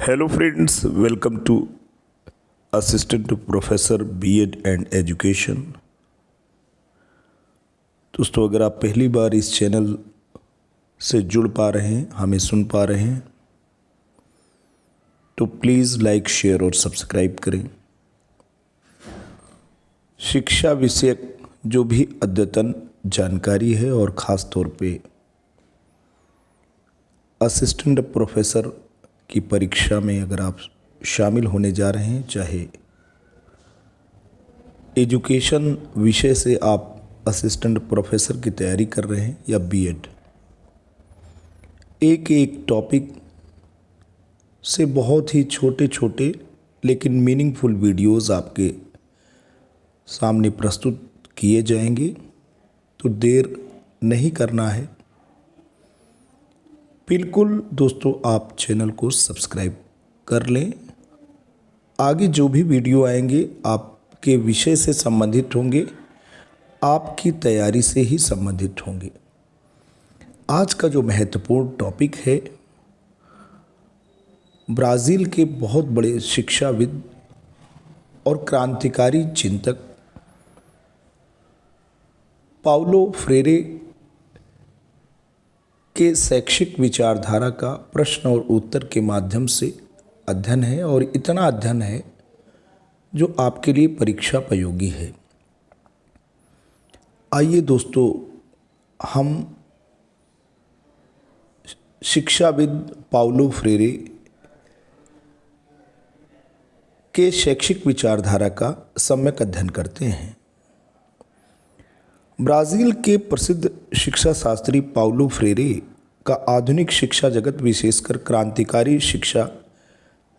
Hello friends, welcome to assistant professor B Ed and education. दोस्तों, अगर आप पहली बार इस चैनल से जुड़ पा रहे हैं, हमें सुन पा रहे हैं, तो प्लीज़ लाइक, शेयर और सब्सक्राइब करें। शिक्षा विषयक जो भी अद्यतन जानकारी है और ख़ास तौर पे असिस्टेंट प्रोफेसर की परीक्षा में अगर आप शामिल होने जा रहे हैं, चाहे एजुकेशन विषय से आप असिस्टेंट प्रोफेसर की तैयारी कर रहे हैं या बीएड, एक एक टॉपिक से बहुत ही छोटे छोटे लेकिन मीनिंगफुल वीडियोस आपके सामने प्रस्तुत किए जाएंगे। तो देर नहीं करना है, बिल्कुल दोस्तों आप चैनल को सब्सक्राइब कर लें। आगे जो भी वीडियो आएंगे आपके विषय से संबंधित होंगे, आपकी तैयारी से ही संबंधित होंगे। आज का जो महत्वपूर्ण टॉपिक है, ब्राज़ील के बहुत बड़े शिक्षाविद और क्रांतिकारी चिंतक पाउलो फ्रेरे के शैक्षिक विचारधारा का प्रश्न और उत्तर के माध्यम से अध्ययन है, और इतना अध्ययन है जो आपके लिए परीक्षा उपयोगी है। आइए दोस्तों, हम शिक्षाविद पाउलो फ्रेरे के शैक्षिक विचारधारा का सम्यक अध्ययन करते हैं। ब्राज़ील के प्रसिद्ध शिक्षा शास्त्री पाउलो फ्रेरे का आधुनिक शिक्षा जगत, विशेषकर क्रांतिकारी शिक्षा,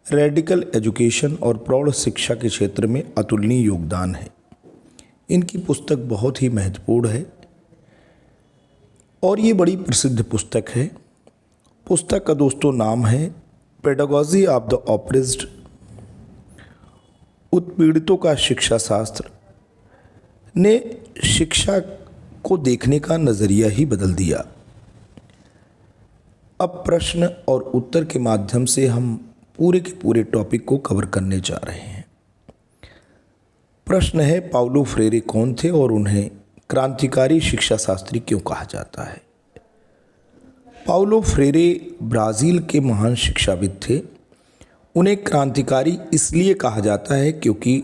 रेडिकल एजुकेशन और प्रौढ़ शिक्षा के क्षेत्र में अतुलनीय योगदान है। इनकी पुस्तक बहुत ही महत्वपूर्ण है और ये बड़ी प्रसिद्ध पुस्तक है। पुस्तक का दोस्तों नाम है पेडागॉजी ऑफ द ऑप्रेस्ड, उत्पीड़ितों का शिक्षा शास्त्र ने शिक्षा को देखने का नज़रिया ही बदल दिया। अब प्रश्न और उत्तर के माध्यम से हम पूरे के पूरे टॉपिक को कवर करने जा रहे हैं। प्रश्न है, पाउलो फ्रेरे कौन थे और उन्हें क्रांतिकारी शिक्षा शास्त्री क्यों कहा जाता है? पाउलो फ्रेरे ब्राज़ील के महान शिक्षाविद थे। उन्हें क्रांतिकारी इसलिए कहा जाता है क्योंकि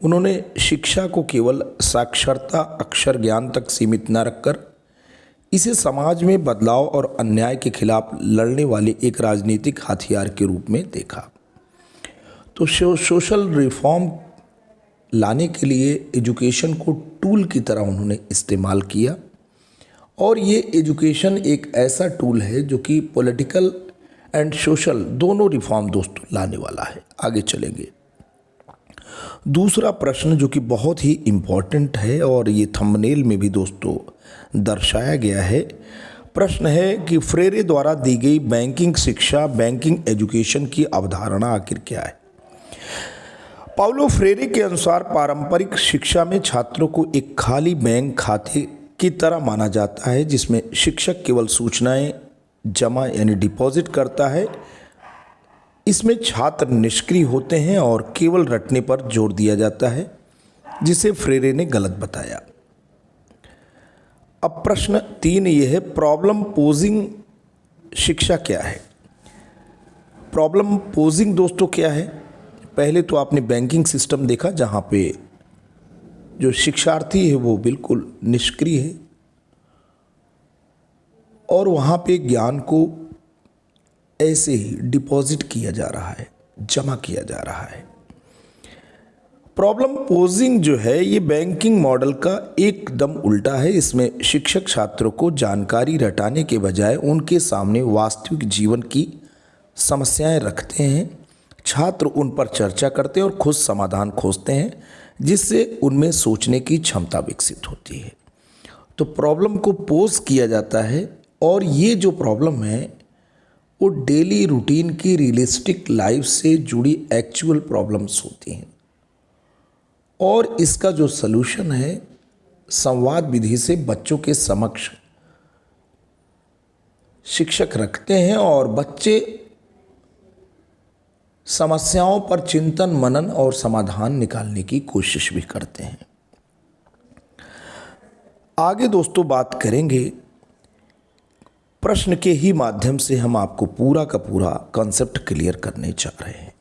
उन्होंने शिक्षा को केवल साक्षरता, अक्षर ज्ञान तक सीमित न रखकर इसे समाज में बदलाव और अन्याय के खिलाफ लड़ने वाले एक राजनीतिक हथियार के रूप में देखा। तो सोशल रिफॉर्म लाने के लिए एजुकेशन को टूल की तरह उन्होंने इस्तेमाल किया, और ये एजुकेशन एक ऐसा टूल है जो कि पॉलिटिकल एंड सोशल दोनों रिफॉर्म दोस्तों लाने वाला है। आगे चलेंगे। दूसरा प्रश्न जो कि बहुत ही इम्पॉर्टेंट है और ये थंबनेल में भी दोस्तों दर्शाया गया है, प्रश्न है कि फ्रेरे द्वारा दी गई बैंकिंग शिक्षा, बैंकिंग एजुकेशन की अवधारणा आखिर क्या है? पाउलो फ्रेरे के अनुसार पारंपरिक शिक्षा में छात्रों को एक खाली बैंक खाते की तरह माना जाता है, जिसमें शिक्षक केवल सूचनाएं जमा यानी डिपॉजिट करता है। इसमें छात्र निष्क्रिय होते हैं और केवल रटने पर जोर दिया जाता है, जिसे फ्रेरे ने गलत बताया। अब प्रश्न 3 ये है, प्रॉब्लम पोजिंग शिक्षा क्या है? प्रॉब्लम पोजिंग दोस्तों क्या है? पहले तो आपने बैंकिंग सिस्टम देखा, जहाँ पे जो शिक्षार्थी है वो बिल्कुल निष्क्रिय है और वहाँ पे ज्ञान को ऐसे ही डिपॉजिट किया जा रहा है, जमा किया जा रहा है। प्रॉब्लम पोजिंग जो है ये बैंकिंग मॉडल का एकदम उल्टा है। इसमें शिक्षक छात्रों को जानकारी रटाने के बजाय उनके सामने वास्तविक जीवन की समस्याएं रखते हैं। छात्र उन पर चर्चा करते हैं और खुद समाधान खोजते हैं, जिससे उनमें सोचने की क्षमता विकसित होती है। तो प्रॉब्लम को पोज किया जाता है, और ये जो प्रॉब्लम है वो डेली रूटीन की रियलिस्टिक लाइफ से जुड़ी एक्चुअल प्रॉब्लम्स होती हैं, और इसका जो सलूशन है संवाद विधि से बच्चों के समक्ष शिक्षक रखते हैं, और बच्चे समस्याओं पर चिंतन मनन और समाधान निकालने की कोशिश भी करते हैं। आगे दोस्तों बात करेंगे, प्रश्न के ही माध्यम से हम आपको पूरा का पूरा कॉन्सेप्ट क्लियर करने जा रहे हैं।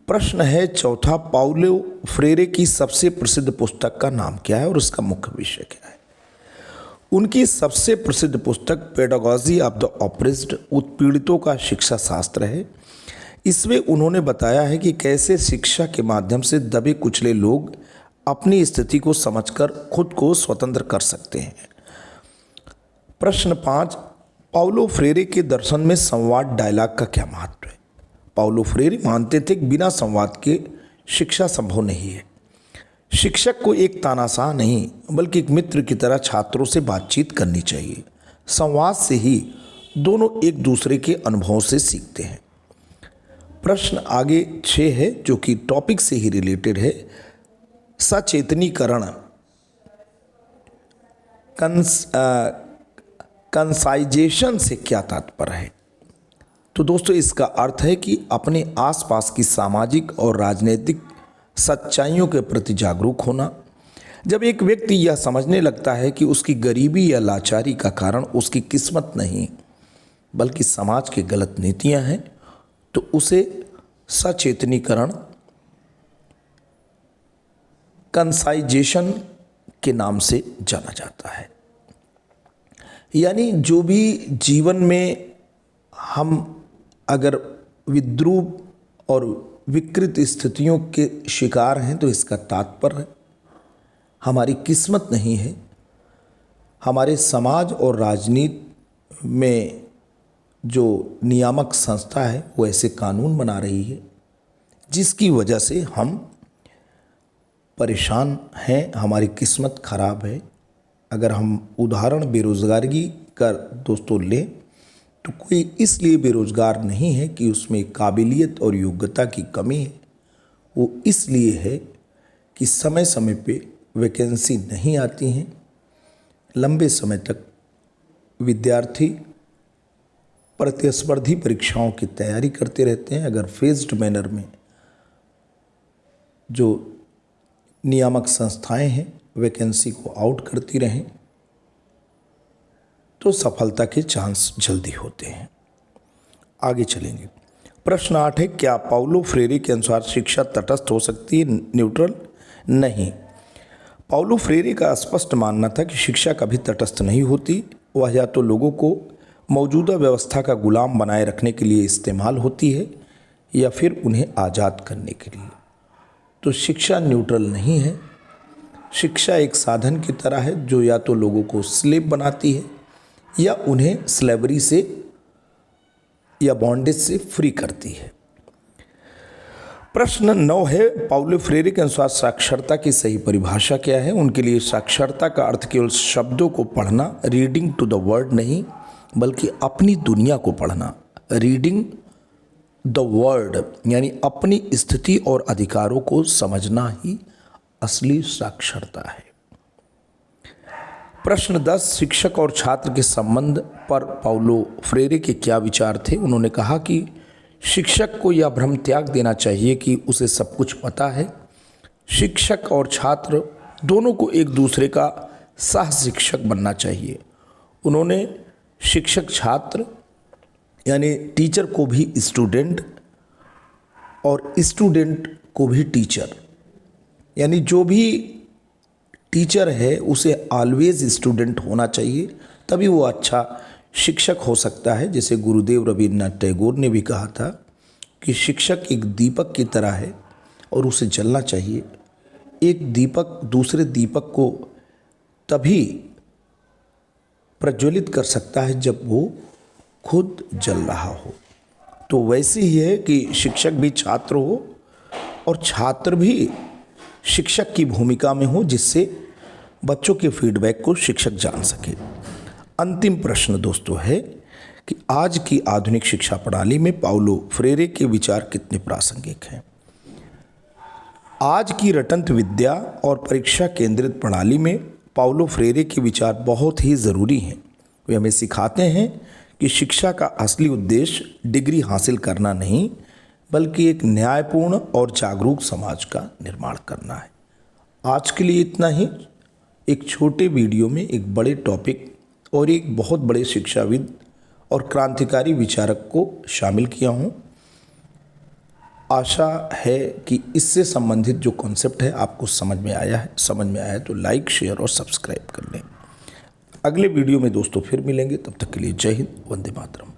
प्रश्न है चौथा, पाउलो फ्रेरे की सबसे प्रसिद्ध पुस्तक का नाम क्या है और उसका मुख्य विषय क्या है। उनकी सबसे प्रसिद्ध पुस्तक पेडागॉजी ऑफ द ऑप्रेस्ड, उत्पीड़ितों का शिक्षा शास्त्र है। इसमें उन्होंने बताया है कि कैसे शिक्षा के माध्यम से दबे कुचले लोग अपनी स्थिति को समझकर खुद को स्वतंत्र कर सकते हैं। प्रश्न 5, पाउलो फ्रेरे के दर्शन में संवाद डायलॉग का क्या महत्व है। पाउलो फ्रेरे मानते थे कि बिना संवाद के शिक्षा संभव नहीं है। शिक्षक को एक तानाशाह नहीं बल्कि एक मित्र की तरह छात्रों से बातचीत करनी चाहिए। संवाद से ही दोनों एक दूसरे के अनुभवों से सीखते हैं। प्रश्न आगे 6 है जो कि टॉपिक से ही रिलेटेड है। सचेतनीकरण कंसाइजेशन से क्या तात्पर्य है। तो दोस्तों इसका अर्थ है कि अपने आसपास की सामाजिक और राजनीतिक सच्चाइयों के प्रति जागरूक होना। जब एक व्यक्ति यह समझने लगता है कि उसकी गरीबी या लाचारी का कारण उसकी किस्मत नहीं बल्कि समाज की गलत नीतियां हैं, तो उसे सचेतनीकरण कंसाइजेशन के नाम से जाना जाता है। यानी जो भी जीवन में हम अगर विद्रूप और विकृत स्थितियों के शिकार हैं तो इसका तात्पर्य हमारी किस्मत नहीं है। हमारे समाज और राजनीति में जो नियामक संस्था है वो ऐसे कानून बना रही है जिसकी वजह से हम परेशान हैं, हमारी किस्मत खराब है। अगर हम उदाहरण बेरोज़गारी का दोस्तों लें तो कोई इसलिए बेरोज़गार नहीं है कि उसमें काबिलियत और योग्यता की कमी है। वो इसलिए है कि समय समय पे वैकेंसी नहीं आती हैं। लंबे समय तक विद्यार्थी प्रतिस्पर्धी परीक्षाओं की तैयारी करते रहते हैं। अगर फेज्ड मैनर में जो नियामक संस्थाएं हैं वैकेंसी को आउट करती रहें तो सफलता के चांस जल्दी होते हैं। आगे चलेंगे। प्रश्न 8 है, क्या पाउलो फ्रेरे के अनुसार शिक्षा तटस्थ हो सकती है, न्यूट्रल नहीं। पाउलो फ्रेरे का स्पष्ट मानना था कि शिक्षा कभी तटस्थ नहीं होती। वह या तो लोगों को मौजूदा व्यवस्था का गुलाम बनाए रखने के लिए इस्तेमाल होती है या फिर उन्हें आज़ाद करने के लिए। तो शिक्षा न्यूट्रल नहीं है। शिक्षा एक साधन की तरह है जो या तो लोगों को स्लेव बनाती है या उन्हें स्लेवरी से या बॉन्डेज से फ्री करती है। प्रश्न 9 है, पाउलो फ्रेरे के अनुसार साक्षरता की सही परिभाषा क्या है। उनके लिए साक्षरता का अर्थ केवल शब्दों को पढ़ना, रीडिंग टू द वर्ड नहीं, बल्कि अपनी दुनिया को पढ़ना, रीडिंग द वर्ड, यानी अपनी स्थिति और अधिकारों को समझना ही असली साक्षरता है। प्रश्न 10, शिक्षक और छात्र के संबंध पर पाउलो फ्रेरे के क्या विचार थे। उन्होंने कहा कि शिक्षक को यह भ्रम त्याग देना चाहिए कि उसे सब कुछ पता है। शिक्षक और छात्र दोनों को एक दूसरे का सह शिक्षक बनना चाहिए। उन्होंने शिक्षक छात्र यानी टीचर को भी स्टूडेंट और स्टूडेंट को भी टीचर, यानी जो भी टीचर है उसे ऑलवेज स्टूडेंट होना चाहिए, तभी वो अच्छा शिक्षक हो सकता है। जैसे गुरुदेव रविन्द्रनाथ टैगोर ने भी कहा था कि शिक्षक एक दीपक की तरह है और उसे जलना चाहिए। एक दीपक दूसरे दीपक को तभी प्रज्वलित कर सकता है जब वो खुद जल रहा हो। तो वैसे ही है कि शिक्षक भी छात्र हो और छात्र भी शिक्षक की भूमिका में हो, जिससे बच्चों के फीडबैक को शिक्षक जान सके। अंतिम प्रश्न दोस्तों है कि आज की आधुनिक शिक्षा प्रणाली में पाउलो फ्रेरे के विचार कितने प्रासंगिक हैं। आज की रटंत विद्या और परीक्षा केंद्रित प्रणाली में पाउलो फ्रेरे के विचार बहुत ही ज़रूरी हैं। वे हमें सिखाते हैं कि शिक्षा का असली उद्देश्य डिग्री हासिल करना नहीं बल्कि एक न्यायपूर्ण और जागरूक समाज का निर्माण करना है। आज के लिए इतना ही। एक छोटे वीडियो में एक बड़े टॉपिक और एक बहुत बड़े शिक्षाविद और क्रांतिकारी विचारक को शामिल किया हूँ। आशा है कि इससे संबंधित जो कॉन्सेप्ट है आपको समझ में आया है तो लाइक, शेयर और सब्सक्राइब कर लें। अगले वीडियो में दोस्तों फिर मिलेंगे, तब तक के लिए जय हिंद, वंदे मातरम।